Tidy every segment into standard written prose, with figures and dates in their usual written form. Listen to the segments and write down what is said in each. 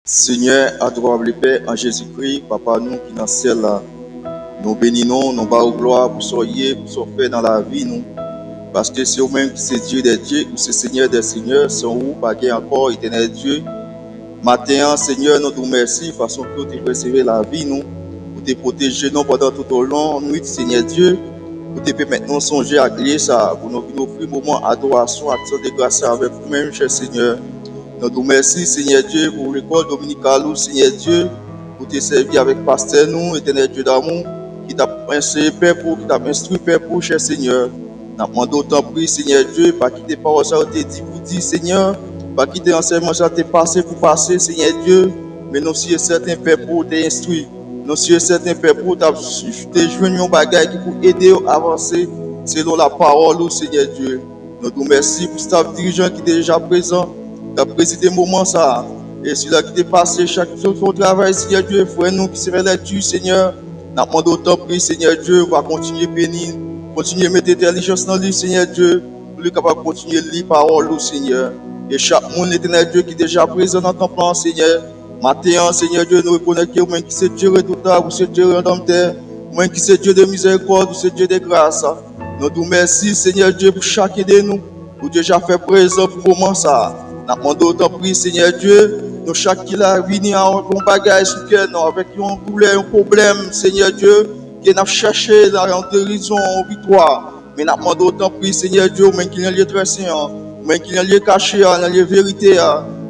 Seigneur, adorable Père, en Jésus-Christ, Papa, nous qui dans le ciel, là, nous bénissons, nous bas gloire pour soyez, pour ce faire dans la vie, nous. Parce que c'est vous-même qui c'est Dieu des dieux, ou c'est Seigneur des seigneurs, sans vous, pas encore éternel Dieu. Matin, Seigneur, nous te remercions, façon que tu préservé la vie, nous, pour te protéger nous pendant tout au long, nuit, Seigneur Dieu, pour te permettre de songer à grâce, ça, pour nous offrir un moment d'adoration, action de grâce avec vous-même, cher Seigneur. Nous te remercions, Seigneur Dieu, pour l'école dominicale, Seigneur Dieu, pour te servir avec pasteur, nous, éternel Dieu d'amour, qui t'a instruit, Père, pour, qui t'a instruit, Père, pour, cher Seigneur. Nous demandons autant pris, Seigneur Dieu, pas quitter par ça, te dit pour dire, Seigneur, pas quitter enseignement, ça te passé pour passer, Seigneur Dieu, mais nous sommes certains, Père, pour t'instruire. Nous sommes certains, Père, pour te joindre un bagage qui pour aider à avancer selon la parole, Seigneur Dieu. Nous te remercions pour staff dirigeant qui est déjà présent. Tu as présidé moment ça. Et celui-là qui t'est passé chaque jour ton travail, Seigneur Dieu, frère nous qui serait là-dessus, Seigneur. Nous demandons autant prix, Seigneur Dieu, va continuer à bénir, continuer à mettre intelligence dans lui, Seigneur Dieu, pour lui capable de continuer à lire parole, Seigneur. Et chaque monde, l'éternel Dieu qui est déjà présent dans ton plan, Seigneur. Matin, Seigneur Dieu, nous reconnaissons que vous qui c'est Dieu redoutant, vous c'est Dieu redempteur, vous qui c'est Dieu de miséricorde, vous c'est Dieu de grâce. Nous te remercions, Seigneur Dieu, pour chacun de nous, pour déjà faire présent pour le moment ça. Nous demandons autant prix, Seigneur Dieu, nous chaque qui l'a venu avec un bagage sur cœur, avec un douleur, un problème, Seigneur Dieu, qui n'a cherché dans la guérison, en victoire. Mais nous demandons autant prix, Seigneur Dieu, même qui est lieu très saint, même qui est lieu caché, dans lieu vérité,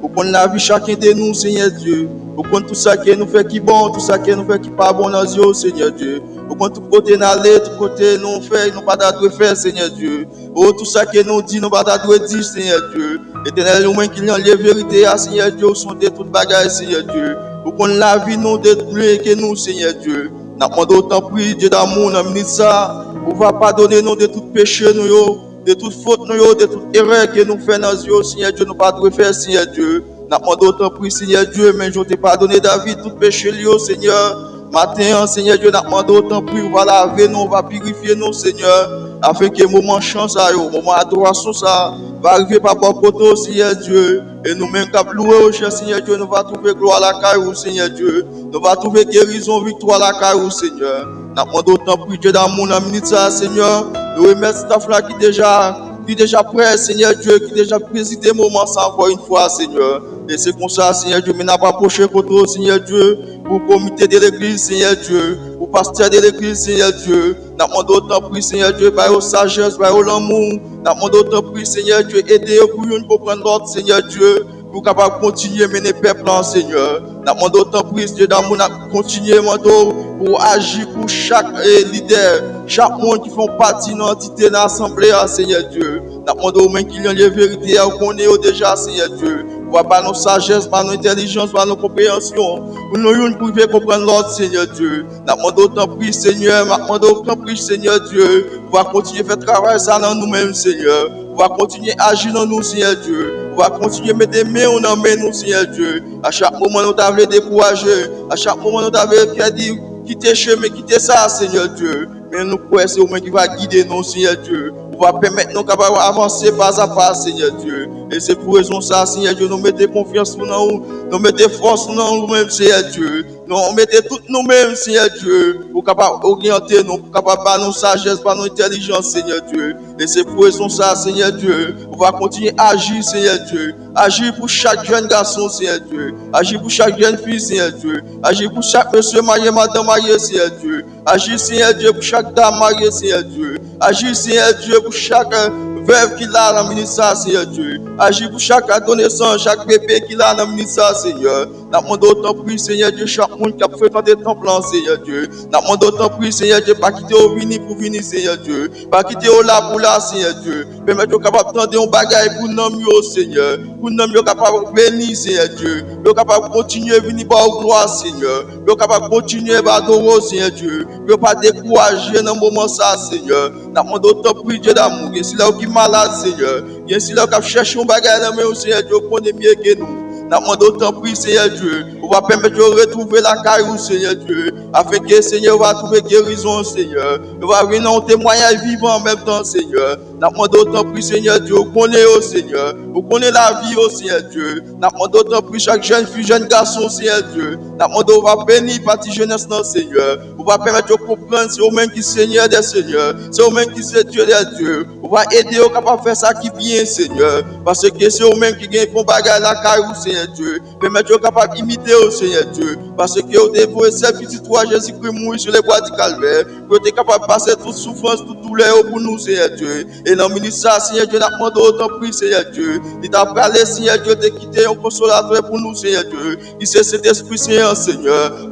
pour qu'on la vie chacun de nous, Seigneur Dieu, pour qu'on tout ça qui nous fait qui bon, tout ça qui nous fait qui pas bon dans les yeux, Seigneur Dieu, pour qu'on tout côté n'aller, tout côté nous fait, nous pas d'adouer faire, Seigneur Dieu. Oh, tout ça que nous dit, nous pas d'adouer dire, Seigneur Dieu. Éternel, nous-mêmes qui l'ont les vérités, Seigneur Dieu, sont de toutes bagages, Seigneur Dieu. Pour qu'on la vie nous détruire que nous, Seigneur Dieu. Nous demandons autant prix, Dieu d'amour, nous avons ça, pour va pardonner nous de tout péché, nous, de toute faute, nous, de toute erreur que nous faisons dans les yeux, Seigneur Dieu, nous pas de faire, Seigneur Dieu. Nous demandons autant prix, Seigneur Dieu, mais je t'ai pardonné, David, tout péché, Seigneur. Matin, Seigneur Dieu, nous demandons autant prix, on va laver nous, on va purifier nous, Seigneur, afin que le moment chance, le moment adoration, ça va arriver par rapport au Seigneur Dieu. Et nous-mêmes, qui louer, cher Seigneur Dieu, nous va trouver gloire à la caille, Seigneur Dieu. Nous va trouver guérison, victoire à la caille, Seigneur. Nous demandons autant prix, Dieu d'amour, dans minute ça, Seigneur. Nous remercions ta flamme qui est déjà prêt, Seigneur Dieu, qui est déjà présidé moment ça encore une fois, Seigneur. Et c'est comme ça, Seigneur Dieu, mais n'a pas approché pour toi, Seigneur Dieu, pour le comité de l'église, Seigneur Dieu, pour le pasteur de l'église, Seigneur Dieu. Nous demandons autant prix, Seigneur Dieu, par la sagesse, par l'amour. Nous demandons autant prix, Seigneur Dieu, aider pour nous comprendre l'ordre, Seigneur Dieu, pour capable continuer à mener le peuple, Seigneur. Nous demandons autant prix, Dieu d'amour, continuer pour agir pour chaque leader, chaque monde qui font partie de l'entité de l'assemblée, Seigneur Dieu. Nous demandons même qu'il y ait les vérités, qu'on est déjà, Seigneur Dieu. Par nos sagesse, par nos intelligence, par nos compréhensions, pour nous pouvoir comprendre l'ordre, Seigneur Dieu. Nous demandons autant prix, Seigneur, nous demandons autant prix, Seigneur Dieu, pour continuer à faire travail ça dans nous-mêmes, Seigneur. Pour continuer à agir dans nous, Seigneur Dieu. Pour continuer à mettre des mains dans nous, Seigneur Dieu. À chaque moment, nous t'avons découragé. À chaque moment, nous t'avons dit, quittez chemin, quittez ça, Seigneur Dieu. Mais nous croyons c'est au qui va guider nous, Seigneur Dieu. Pour va permettre nous capables d'avancer pas à pas, Seigneur Dieu. Et c'est pour raison ça, Seigneur Dieu, nous mettons confiance en nous, nous mettons force en nous-mêmes, Seigneur Dieu. Nous mettons tout nous-mêmes, Seigneur Dieu, pour capable orienter nous, pour capable par nos sagesse, par nos intelligence, Seigneur Dieu. Et c'est pour raison ça, Seigneur Dieu, on va continuer à agir, Seigneur Dieu. Agir pour chaque jeune garçon, Seigneur Dieu. Agir pour chaque jeune fille, Seigneur Dieu. Agir pour chaque monsieur marié, madame mariée, Seigneur Dieu. Agir, Seigneur Dieu, pour chaque dame mariée, Seigneur Dieu. Agir, Seigneur Dieu, pour chaque veuve qui l'a dans le ministère, Seigneur Dieu. Agir pour chaque adolescent, chaque bébé qui l'a dans le ministère, Seigneur. Nous demandons autant prix, Seigneur Dieu, chaque monde qui a fait tant de temps plan, Seigneur Dieu. Nous demandons autant prix, Seigneur Dieu, pas quitter au venir pour venir, Seigneur Dieu. Pas quitter au là pour là, Seigneur Dieu. Permettez nous capable de tendre un bagage pour nous, Seigneur. Pour nous capable de bénir, Seigneur Dieu. Nous capable de continuer à venir par gloire, Seigneur. Nous capable de continuer à adorer, Seigneur Dieu. Nous pas décourager dans le moment ça, Seigneur. Nous demandons autant prix, Dieu d'amour. Et si là qui malade, Seigneur. Et si là qui cherche un bagage dans le Seigneur Dieu, connaît mieux que nous. Nous demandons autant prix, Seigneur Dieu. On va permettre de retrouver la caillou, Seigneur Dieu. Afin que, Seigneur, va trouver guérison, Seigneur. On va venir en témoignage vivant en même temps, Seigneur. Nous demandons autant prix, Seigneur Dieu. On connaît, oh Seigneur. On connaît la vie, oh Seigneur Dieu. Nous demandons autant prix chaque jeune fille, jeune garçon, Seigneur Dieu. Nous demandons, on va bénir partie jeunesse, non, Seigneur. On va permettre de comprendre, c'est au-même qui Seigneur des Seigneurs. C'est au-même qui c'est Dieu des dieux. On va aider au capable de faire ça qui vient, Seigneur. Parce que c'est au-même qui gagne pour bagarre la caillou, Seigneur Dieu. Permettre au capable d'imiter, au Seigneur Dieu. Parce que au dévoué, c'est petit toi, Jésus-Christ mourir sur les bois du calvaire. Pour être capable de passer toute souffrance, toute douleur pour nous, Seigneur Dieu. Et dans le ministère, Seigneur Dieu, nous demandons autant prix, Seigneur Dieu. Il t'a parlé, Seigneur Dieu, de quitter un consolateur pour nous, Seigneur Dieu. Il sait cet esprit, Seigneur.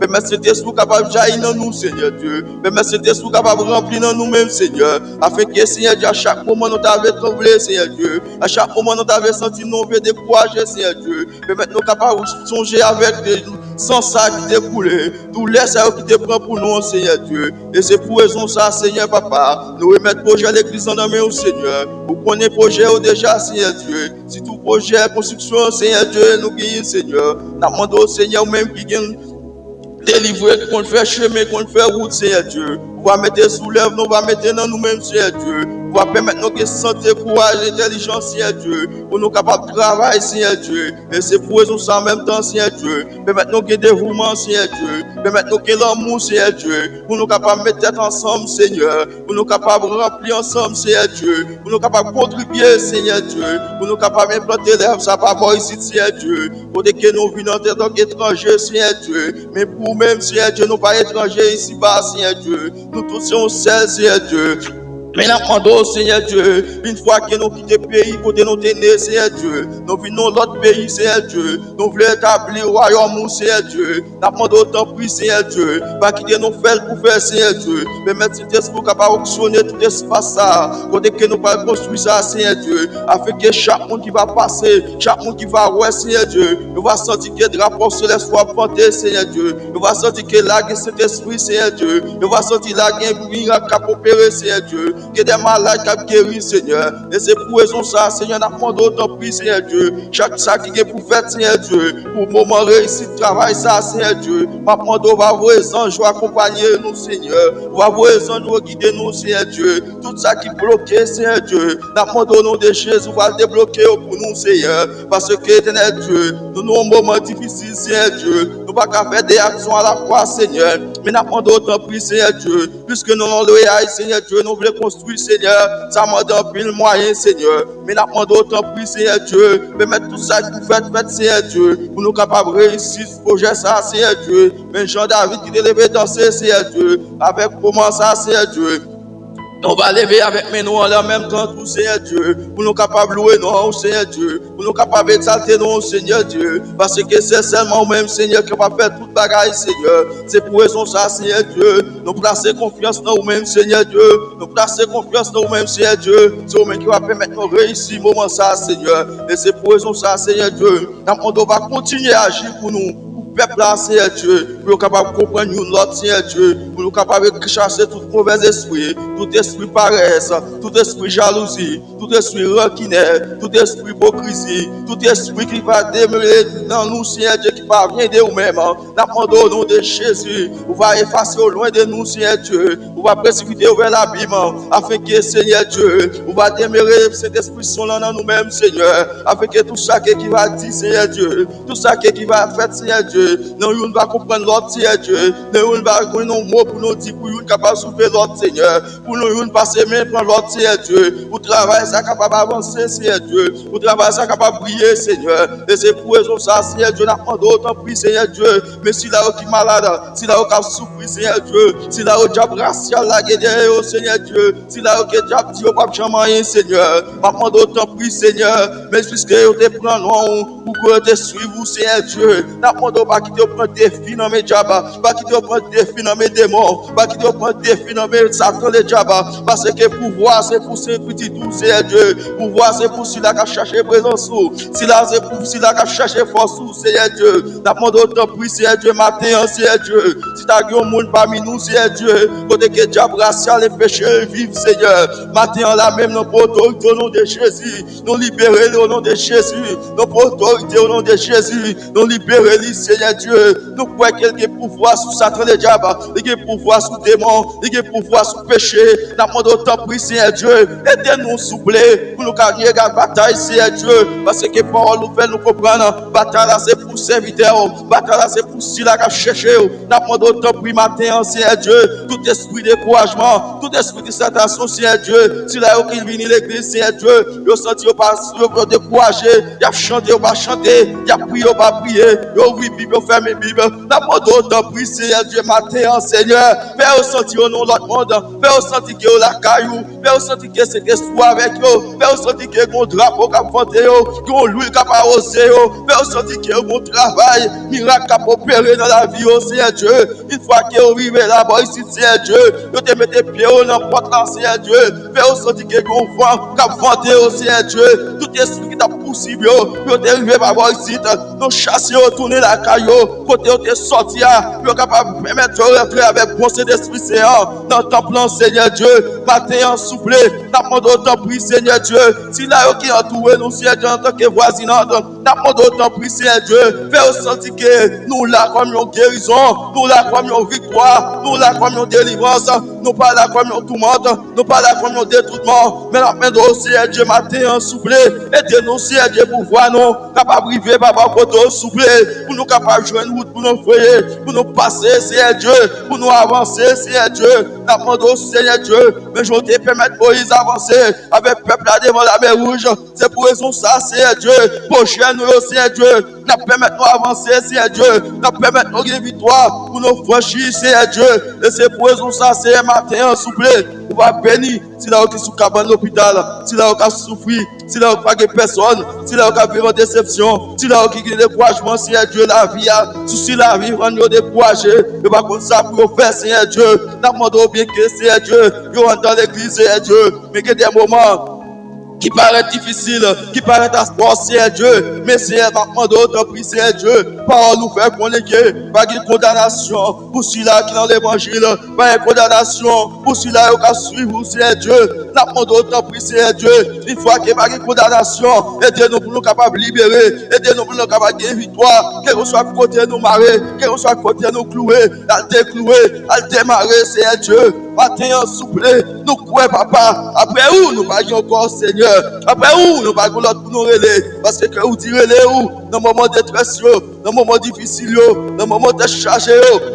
Permettre cet esprit capable de jaillir dans nous, Seigneur Dieu. Permettre cet esprit capable de remplir dans nous-mêmes, Seigneur. Afin que, Seigneur Dieu, à chaque moment, nous t'avons trouvé, Seigneur Dieu. À chaque moment, nous t'avons senti nous décourager, Seigneur Dieu. Permettre nous capables de songer avec nous, sans ça qui découle. Tout laisse qui te prend pour nous, Seigneur Dieu. Et c'est pour raison ça, Seigneur Papa. Nous remettons projet à l'église en main, Seigneur. Vous connaissez le projet déjà, Seigneur Dieu. Si tout projet, construction, Seigneur Dieu, nous guérit, Seigneur. Nous demandons au Seigneur même qui gagne délivrer, qu'on fait chemin, qu'on fait route, Seigneur Dieu. On va mettre sous l'œuvre, on va mettre dans nous-mêmes, Seigneur Dieu. On va permettre nos santé, courage, intelligence, Seigneur Dieu. Pour nous capables de travailler, Seigneur Dieu. Et c'est pour raison ça en même temps, Seigneur Dieu. Permettre nos dévouement, Seigneur Dieu. Permettre nos l'amour, Seigneur Dieu. Pour nous capables de mettre tête ensemble, Seigneur. Pour nous capables de remplir ensemble, Seigneur Dieu. Pour nous capables de contribuer, Seigneur Dieu. Pour nous capables d'implanter l'œuvre, ça va pas ici, Seigneur Dieu. Pour que nous venons en tant qu'étrangers, Seigneur Dieu. Mais pour même, Seigneur Dieu, nous pas étrangers ici-bas, Seigneur Dieu. Nous tous sommes seuls, Seigneur Dieu. Mais nous demandons, Seigneur Dieu, une fois que nous quittons le pays, côté nous tenir, Seigneur Dieu, nous venons dans l'autre pays, Seigneur Dieu, nous voulons établir le royaume, Seigneur Dieu. Nous demandons autant prix, Seigneur Dieu, pas quitter nos faire pour faire, Seigneur Dieu, mais mettre cet esprit capable d'actionner tout espace ça, côté que nous pas construire ça, Seigneur Dieu, afin que chaque monde qui va passer, chaque monde qui va voir, Seigneur Dieu, nous va sentir que le drapeau céleste soit planté, Seigneur Dieu, nous va sentir que là, cet esprit, Seigneur Dieu, nous va sentir là, qu'il y a un miracle qui a opéré, Seigneur Dieu. Que des malades qui guérissent, Seigneur. Et c'est pour raison ça, Seigneur, nous demandons autant prix, Seigneur Dieu. Chaque ça qui est pour faire, Seigneur Dieu. Pour moment réussir le travail, ça, Seigneur Dieu. Nous demandons, va voir les anges accompagner nous, Seigneur. Va voir les anges nous guider nous, Seigneur Dieu. Tout ça qui bloque, Seigneur Dieu. Nous demandons au nom de Jésus, va le débloquer pour nous, Seigneur. Parce que, éternel Dieu, nous avons un moment difficile, Seigneur Dieu. Nous ne pouvons pas faire des actions à la fois, Seigneur. Mais nous demandons autant prix, Seigneur Dieu. Puisque nous avons loyal, Seigneur Dieu, nous voulons construire, Seigneur, ça m'a donné le moyen, Seigneur. Mais nous demandons autant prix, Seigneur Dieu. Permettre tout ça que vous faites, Seigneur Dieu. Pour nous capables de réussir ce projet, ça, Seigneur Dieu. Mais Jean-David qui est levé danser, Seigneur Dieu. Avec comment ça, Seigneur Dieu. On va lever avec mes noms en même temps, tout Seigneur Dieu, pour nous capables de louer nous, Seigneur Dieu, pour nous capables d'exalter nous, Seigneur Dieu, parce que c'est seulement même, Seigneur, qui va faire toute bagaille, Seigneur. C'est pour raison ça, Seigneur Dieu, nous placer confiance dans nous-mêmes, Seigneur Dieu, nous placer confiance dans nous-mêmes, Seigneur Dieu, c'est nous-mêmes qui va permettre de réussir moment ça, Seigneur. Et c'est pour raison ça, Seigneur Dieu, on va continuer à agir pour nous. Peuple là, Seigneur Dieu, pour nous capables de comprendre l'autre, Seigneur Dieu, pour nous capables de chasser tout mauvais esprit, tout esprit paresse, tout esprit jalousie, tout esprit rancunier, tout esprit hypocrisie, tout esprit qui va demeurer dans nous, Seigneur Dieu, qui va venir de nous-mêmes. Nous demandons au nom de Jésus, on va effacer au loin de nous, Seigneur Dieu, on va précipiter vers l'abîme, afin que, Seigneur Dieu, on va demeurer cet esprit son là dans nous-mêmes, Seigneur, afin que tout ça qui va dire, Seigneur Dieu, tout ça qui va faire, Seigneur Dieu, nous ne va comprendre l'autre, Seigneur Dieu. Nous ne va connaître nos mots pour nous dire, pour nous capable de souffler l'autre, Seigneur. Pour nous passer main pour l'autre, Seigneur Dieu. Pour travailler, ça capable d'avancer, Seigneur Dieu. Pour travailler, ça capable de briller, Seigneur. Et c'est pour raison ça, Seigneur Dieu, nous demandons autant prix, Seigneur Dieu. Mais si là qui est malade, si là qui a souffert, Seigneur Dieu. Si là qui a racial, la guerre, Seigneur Dieu. Si là qui a dit, pas jamais, Seigneur. Nous demandons autant prix, Seigneur. Mais puisque vous te prenez, pour que te suivre, Seigneur Dieu. Nous demandons pas qui te prend défi dans mes jabas, pas qui te prend défi dans mes démons, pas qui te prend défi dans mes Satan les jabas, parce que pouvoir c'est pour ces petits doux, Seigneur Dieu, pouvoir c'est pour celui-là qui a cherché présence, si là c'est pour celui-là qui a cherché force, Seigneur Dieu, nous demandons autant prix, Seigneur Dieu, matin, Seigneur Dieu, si tu as un monde parmi nous, Seigneur Dieu, côté que diable racial et péché vivent, Seigneur, matin là même, nous portons au nom de Jésus, nous libérer au nom de Jésus, nous portons autorité au nom de Jésus. Nous libérer, Seigneur Dieu. Nous pouvons quelqu'un pouvoir sur Satan le diable, il a pouvoir sur démon, il a pouvoir sur péché. Nous demandons autant de Seigneur Dieu. Aidez-nous, s'il vous plaît, pour nous gagner la bataille, Seigneur Dieu. Parce que parole nous fait nous comprendre. Bataille là, c'est pour serviteur. Bataille là, c'est pour ceux qui cherchent. Nous demandons autant de matin, Seigneur Dieu. Tout esprit de découragement, tout esprit de tentation, Seigneur Dieu. Si là, il vient l'église, Seigneur Dieu, il senti pas découragé, il a chanté, il va chanter, il a prié, il va prier, il a ouvert Bible, il a fermé Bible. Nous demandons autant de prier, Seigneur Dieu, matin, Seigneur. Fais au senti au nom de l'autre monde. Fais au senti que la caillou. Fais au senti que c'est espoir avec eux. Fais au senti que mon drapeau qui a vanté, que l'huile qui a arrosé. Fais au senti que mon travail, miracle qui a opéré dans la vie, Seigneur Dieu. Une fois que vous arrivez là-bas, ici, Seigneur Dieu, vous te mettez pied dans la porte là, Seigneur Dieu. Fais au senti que mon vent qui a vanté, Seigneur Dieu. Tout esprit qui t'a poussé, vous te arrivé là-bas ici, nous chasser, tourner la caillou, côté où tu es sorti, vous êtes capable de permettre de rentrer avec bon d'esprit Seigneur dans ton plan, Seigneur Dieu. Matin en souple, nous demandons autant de Seigneur Dieu. Si là, qui entoure nous, Seigneur Dieu, en tant que voisinante, nous demandons autant de Seigneur Dieu. Fais au senti que nous là comme une guérison, nous là comme une victoire, nous là comme une délivrance, nous pas là comme une tourmente, nous pas là comme un détruitement. Mais nous demandons Seigneur Dieu, matin en souple, aidez-nous, Seigneur Dieu, pour voir nous, capable de vivre, papa, pour souple, pour nous capables de jouer une route, pour nous foyer, pour nous passer, Seigneur Dieu, pour nous avancer, Seigneur Dieu. Nous demandons, Seigneur Dieu, mais je te permettre Moïse avancer avec le peuple là devant la mer rouge. C'est pour raison ça, Seigneur Dieu. Prochain nous, Seigneur Dieu. Nous permettre nous avancer, Seigneur Dieu. Nous permettre nous gagner victoire pour nous franchir, Seigneur Dieu. Et c'est pour raison ça, Seigneur, matin, s'il vous plaît. On va bénir. Si là, qui est sous cabane l'hôpital, si là, qui a souffert, si là, qui a personne, si là, qui a vécu déception, si là, qui a découragement, Seigneur Dieu, la vie, souci la vie, on est découragé. Et par contre, ça pour faire, Seigneur Dieu. Nous demandons bien que, Seigneur Dieu, nous rentrons dans l'église, Seigneur Dieu. Mais qu'il y a des moments qui paraît difficile, qui paraît à sport, Seigneur Dieu. Mais Seigneur, maintenant d'autres prix, Seigneur Dieu. Parole nous fait connaître, pas de condamnation pour celui-là qui est dans l'évangile, pas de condamnation pour celui-là qui a suivi, Seigneur Dieu. Maintenant d'autres prix, Seigneur Dieu. Une fois qu'il n'y a pas de condamnation, aidez-nous pour nous capables de libérer, aidez-nous pour nous capables de victoire, quel que soit côté nous marrer, quel que soit côté nous clouer, à déclouer, à démarrer, Seigneur Dieu. Matin en souple, nous croyons, papa. Après où nous parlons encore, Seigneur. Après où nous parlons l'autre pour nous relayer. Parce que vous direz où, dans le moment de détresse, dans le moment difficile, dans le moment de charge,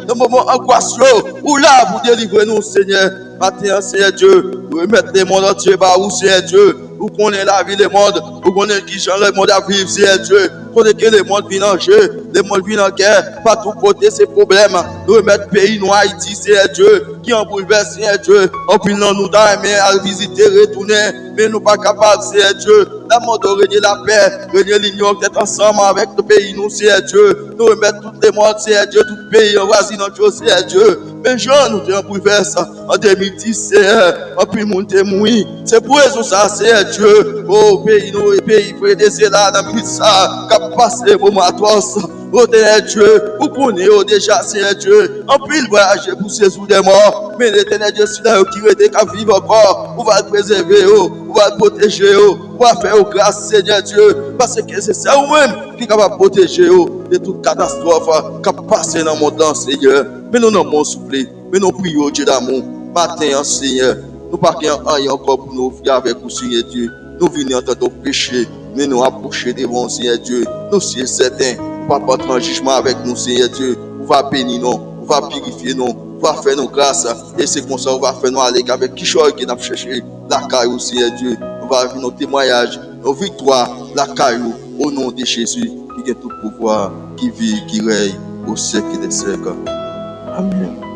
dans le moment angoisse, où là vous délivrez nous, Seigneur. Matin, Seigneur Dieu, nous remettons les mondes entiers par où, Seigneur Dieu. Vous connaissez la vie des mondes, vous connaissez qui change le monde à vivre, Seigneur Dieu. Vous connaissez que le monde vit en jeu, le monde vit en guerre, pas tout côté ces problèmes. Nous remettons le pays, nous Haïti, Seigneur Dieu, qui en bouleverse, Seigneur Dieu. En plus, nous avons aimé à visiter, retourner, mais nous pas capables, Seigneur Dieu. La mode de régner la paix, régner l'union, d'être ensemble avec le pays, nous, Seigneur Dieu. Nous remettons tous les mondes, Seigneur Dieu, tout le pays, en voisinant, Seigneur Dieu. Mais Jean, nous avons bouleversé en 2010, Seigneur. En plus, nous témoignons. C'est pour raison ça, Seigneur Dieu. Oh, pays, nous, et pays, frère, c'est là, dans le ça, qui passe les moments à toi. Oh, Seigneur Dieu, vous connaissez déjà, Seigneur Dieu. En plus, il voyage pour ces jours des morts. Mais l'éternel Dieu, c'est là qui reste qu'à vivre encore. On va le préserver, on va le protéger, on va faire grâce, Seigneur Dieu. Parce que c'est ça vous-même qui est capable de protéger de toute catastrophe qui passe dans le monde, Seigneur. Mais nous n'avons pas soufflé, mais nous prions Dieu d'amour. Matin, Seigneur, nous ne parlons pas encore pour nous faire avec vous, Seigneur Dieu. Nous venons en tant que péché, mais nous approcher devant Seigneur Dieu. Nous sommes certains, pas prendre un jugement avec nous, Seigneur Dieu. On va bénir nous, on va purifier nous, on va faire nos grâces. Et c'est comme ça, on va faire nous aller avec qui chose qui n'a pas cherché la caillou, Seigneur Dieu. On va vivre nos témoignages, nos victoires, la caillou, au nom de Jésus, qui a tout pouvoir, qui vit, qui règne au siècle des siècles. Amen.